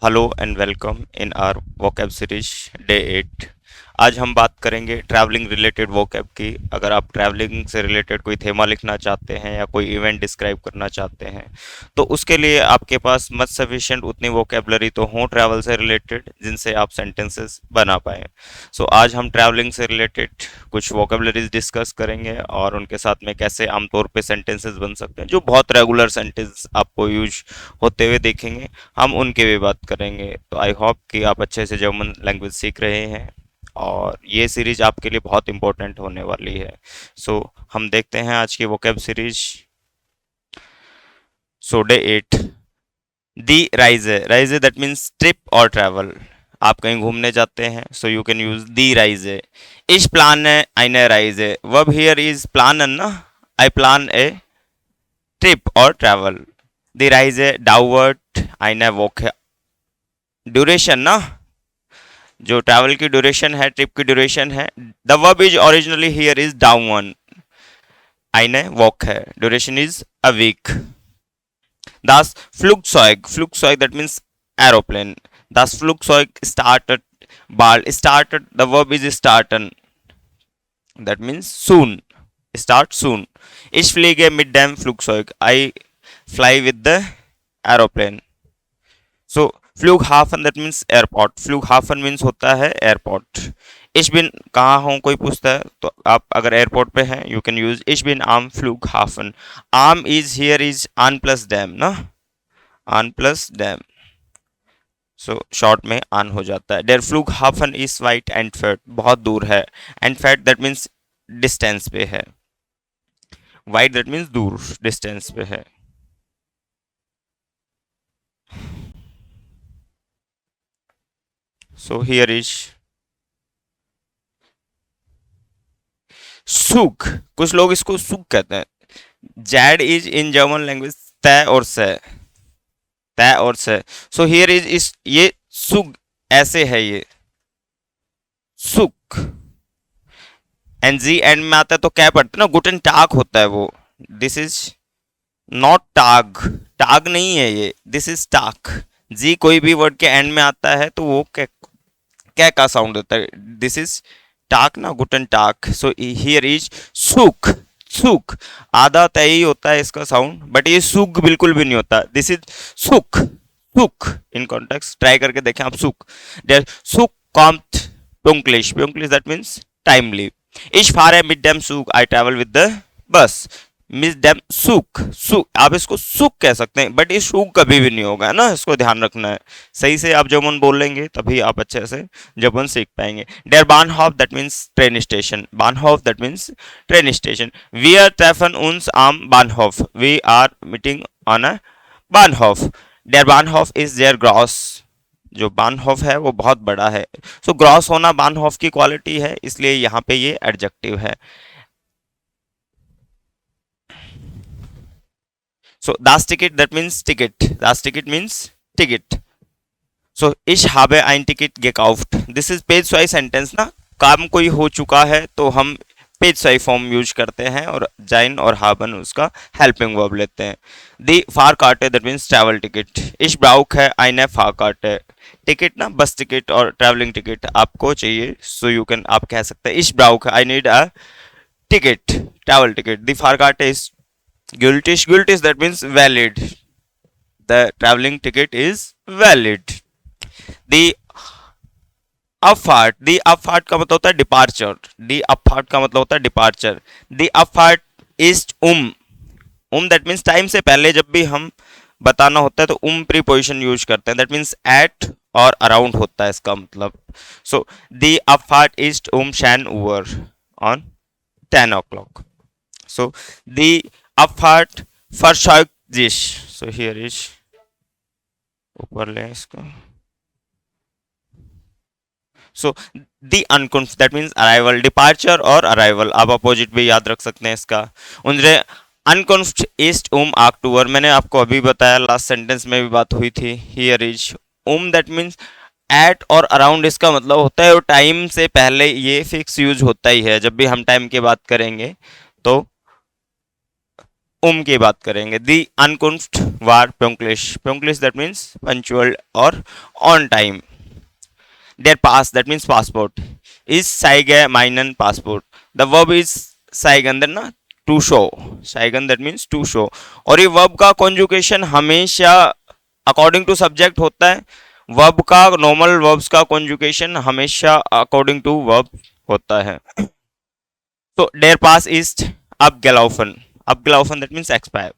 Hello and welcome in our vocab series day 8। आज हम बात करेंगे ट्रैवलिंग रिलेटेड वोकैब की। अगर आप ट्रैवलिंग से रिलेटेड कोई थेमा लिखना चाहते हैं या कोई इवेंट डिस्क्राइब करना चाहते हैं तो उसके लिए आपके पास मच सफिशिएंट उतनी वोकैबलरी तो हो ट्रैवल से रिलेटेड जिनसे आप सेंटेंसेस बना पाएँ। सो आज हम ट्रैवलिंग से रिलेटेड कुछ वोकैबलरीज डिस्कस करेंगे और उनके साथ में कैसे आमतौर पे सेंटेंसेस बन सकते हैं जो बहुत रेगुलर सेंटेंस आपको यूज होते हुए देखेंगे। हम उनके भी बात करेंगे। तो आई होप कि आप अच्छे से जर्मन लैंग्वेज सीख रहे हैं और ये सीरीज आपके लिए बहुत इंपॉर्टेंट होने वाली है। सो हम देखते हैं आज की वोकैब सीरीज। सो डे 8, दी राइजे। राइजे दैट मीन्स ट्रिप और ट्रैवल। आप कहीं घूमने जाते हैं सो यू कैन यूज दी राइजे। इस प्लान eine Reise, verb here is प्लानन ना। आई प्लान ए ट्रिप और ट्रैवल। दी राइजे dauert eine Woche। ड्यूरेशन ना, जो ट्रैवल की ड्यूरेशन है, ट्रिप की ड्यूरेशन है। The verb is originally here is डाउन, eine वॉक है, duration is a week. Das Flugzeug, Flugzeug that means aeroplane. Das Flugzeug started bald. Started, the verb is starten, that means soon. Start soon. Ich fliege mit dem Flugzeug. I fly with the aeroplane. So फ्लूगहाफन that means airport. फ्लूगहाफन means होता है airport. इश बिन कहाँ हूँ कोई पूछता है तो आप अगर एयरपोर्ट पे हैं यू कैन यूज इश बिन आम फ्लूगहाफन। आम इज हियर इज आन प्लस डैम ना, आन प्लस डैम। सो शॉर्ट में आन हो जाता है। डेयर फ्लूगहाफन इज वाइट एंड फैट, बहुत दूर है। एंड फैट दैट मीन्स डिस्टेंस पे है। वाइट दैट मीन्स दूर, डिस्टेंस पे है। सो हियर इज सुख। कुछ लोग इसको सुख कहते हैं। Z is in German language तय और से, तय और से। सो हियर इज इस ये सुख ऐसे है, ये सुख। एंड जी एंड में आता है तो क्या पढ़ते ना, गुटन टाग होता है वो। दिस इज नॉट टाग, टाग नहीं है ये, दिस इज टाक। जी कोई भी वर्ड के एंड में आता है तो वो क्या क्या का साउंड होता है, दिस इज टाक ना, गुटन टाक। सो हियर इज सुख, सुख। आधा तय ही होता है इसका साउंड, बट ये सुख बिल्कुल भी नहीं होता। दिस इज सुख, सुख इन कॉन्टेक्स्ट ट्राई करके देखें आप। सुख, देयर सुख कॉम्ट पुंक्लिश, पुंक्लिश दैट मीन्स टाइमली। इश फारे मिड डैम सुख, I travel with the bus. Miss dam सुख, सुख आप इसको सुख कह सकते हैं बट ये सुख कभी भी नहीं होगा ना, इसको ध्यान रखना है। सही से आप जर्मन बोलेंगे तभी आप अच्छे से जर्मन सीख पाएंगे। डेर बानहॉफ दैट मीन्स ट्रेन स्टेशन, बानहॉफ दैट मीन्स ट्रेन स्टेशन। वी आर ट्रेफन उन्स आम बानहॉफ, we are meeting on a बानहॉफ। डेर बानहॉफ इज देयर ग्रॉस, जो बानहॉफ है वो बहुत बड़ा है। सो ग्रॉस होना बानहॉफ की क्वालिटी है, इसलिए यहाँ पे ये एडजेक्टिव है। So das Ticket that means ticket. Das Ticket means ticket. So ich habe ein Ticket gekauft. This is page swipe sentence ना, काम कोई हो चुका है तो हम पेज स्वाइप फॉर्म यूज करते हैं और जाइन और हाबन उसका हेल्पिंग वर्ब लेते हैं। दी फार कार्टे दैट मीन्स ट्रैवल टिकट। इश ब्राउक है आइने फार कार्टे, टिकट ना बस टिकट और ट्रैवलिंग टिकट आपको चाहिए सो यू कैन आप कह सकते हैं इश ब्राउक है I need a ticket, travel ticket. दी फार कार्टे इज gültig, gültig that means valid, the traveling ticket is valid। the upfart, the upfart का मतलब होता है डिपार्चर, the upfart का मतलब होता है departure. the upfart is that means time से पहले जब भी हम बताना होता है तो प्रीपोजिशन यूज करते हैं, दैट मीन्स एट और अराउंड होता है इसका मतलब। सो the upfart is schön Uhr on 10 o'clock। So the Abfahrt verfolgt sich। So here is ऊपर ले इसको। So the Ankunft that means arrival, departure और arrival आप अपोजिट भी याद रख सकते हैं इसका। उनरे Ankunft ist October, मैंने आपको अभी बताया, लास्ट सेंटेंस में भी बात हुई थी। Here is that means at और अराउंड, इसका मतलब होता है और टाइम से पहले, ये फिक्स यूज होता ही है जब भी हम टाइम की बात करेंगे तो की बात करेंगे। दी अनकुंफ्ट वार पंक्लिश, पंक्लिश दैट मीन्स पंचुअल और ऑन टाइम। देयर पास दैट मीन्स पासपोर्ट, इज साइगे माइनन पासपोर्ट, द वर्ब इज साइगन देन ना टू शो, साइगन दैट मीन्स टू शो। और ये वर्ब का कॉन्जुकेशन हमेशा अकॉर्डिंग टू सब्जेक्ट होता है, वर्ब का नॉर्मल वर्ब्स का कॉन्जुकेशन हमेशा अकॉर्डिंग टू वर्ब होता है। तो देयर पास इज abgelaufen, abgelaufen that means expire।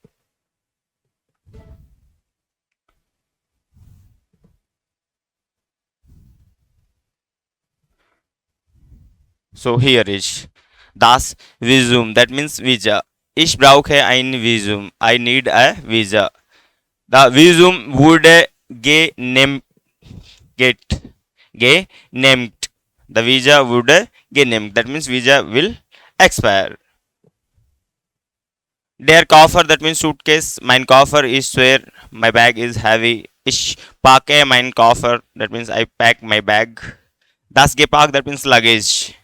so here is das Visum that means visa, ich brauche ein Visum, I need a visa, the Visum wurde genehmigt, genehmigt, the visa wurde genehmigt that means visa will expire। Der Koffer that means suitcase, mein Koffer is schwer, my bag is heavy, ich packe mein Koffer that means I pack my bag, das Gepäck that means luggage,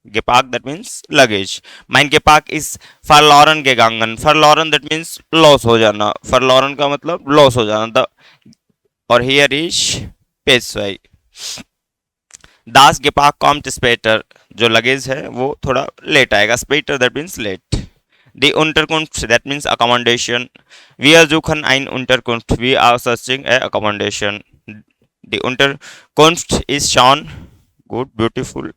Gepäck that means luggage, mein Gepäck ist verloren gegangen, verloren that means loss हो जाना, verloren का मतलब loss हो जाना था। और here is पेशवाई। das Gepäck kommt später, जो लगेज है वो थोड़ा लेट आएगा, später that means late। Die Unterkunft that means accommodation, wir suchen ein Unterkunft, we are searching a accommodation, die Unterkunft is schon good beautiful।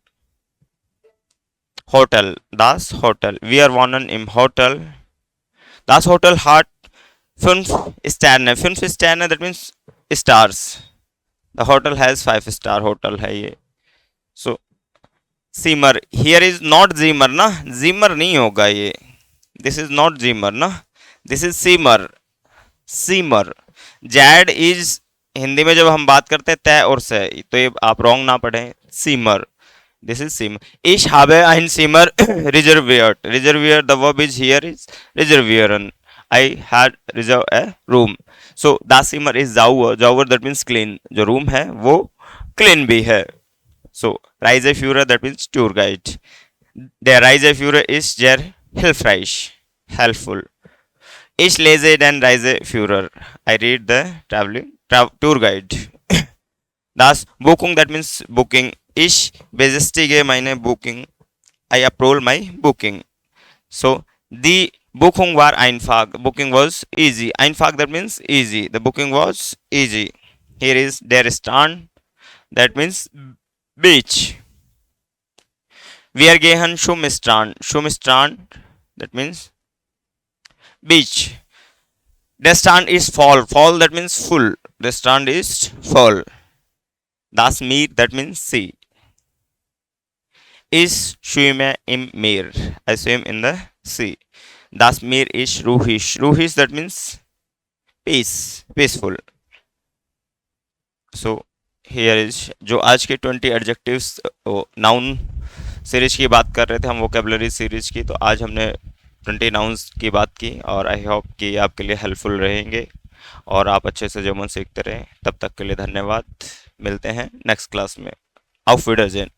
Hotel, das Hotel, wir wohnen im Hotel, das Hotel hat 5 Sterne, 5 Sterne that means stars, the hotel has 5 star hotel है ये। so Zimmer, here is not Zimmer ना, Zimmer नहीं होगा ये, this is not जिमर ना, this is seamer, seamer. Z is Hindi में जब हम बात करते हैं तय और से, तो ये आप रॉन्ग ना पढ़ें, सीमर, दिस इज सीमर। इश habe ein Zimmer reserviert, reserviert the verb is here is reservieren, I had reserved a room, so das Zimmer is sauber, sauber that means clean, जो रूम है वो clean भी है। so Reiseführer that means tour guide, der Reiseführer is sehr hilfreich, helpful, ich lese den Reiseführer, I read the traveling tour guide। das Buchung that means booking, ich bestätige meine Booking, I approve my booking, so the Buchung war einfach, booking was easy, einfach that means easy, the booking was easy। here is der Strand that means beach, wir gehen zum Strand, zum Strand that means beach, the strand is full, full that means full, the strand is full, das Meer that means sea, ich schwimme im Meer, I swim in the sea, das Meer is ruhig, ruhig that means peace, peaceful। so here is जो आज के 20 adjectives noun series की बात कर रहे थे हम, vocabulary series की, तो आज हमने 20 नाउन्स की बात की और आई होप कि आपके लिए हेल्पफुल रहेंगे और आप अच्छे से जर्मन सीखते रहें। तब तक के लिए धन्यवाद, मिलते हैं नेक्स्ट क्लास में। auf Wiedersehen।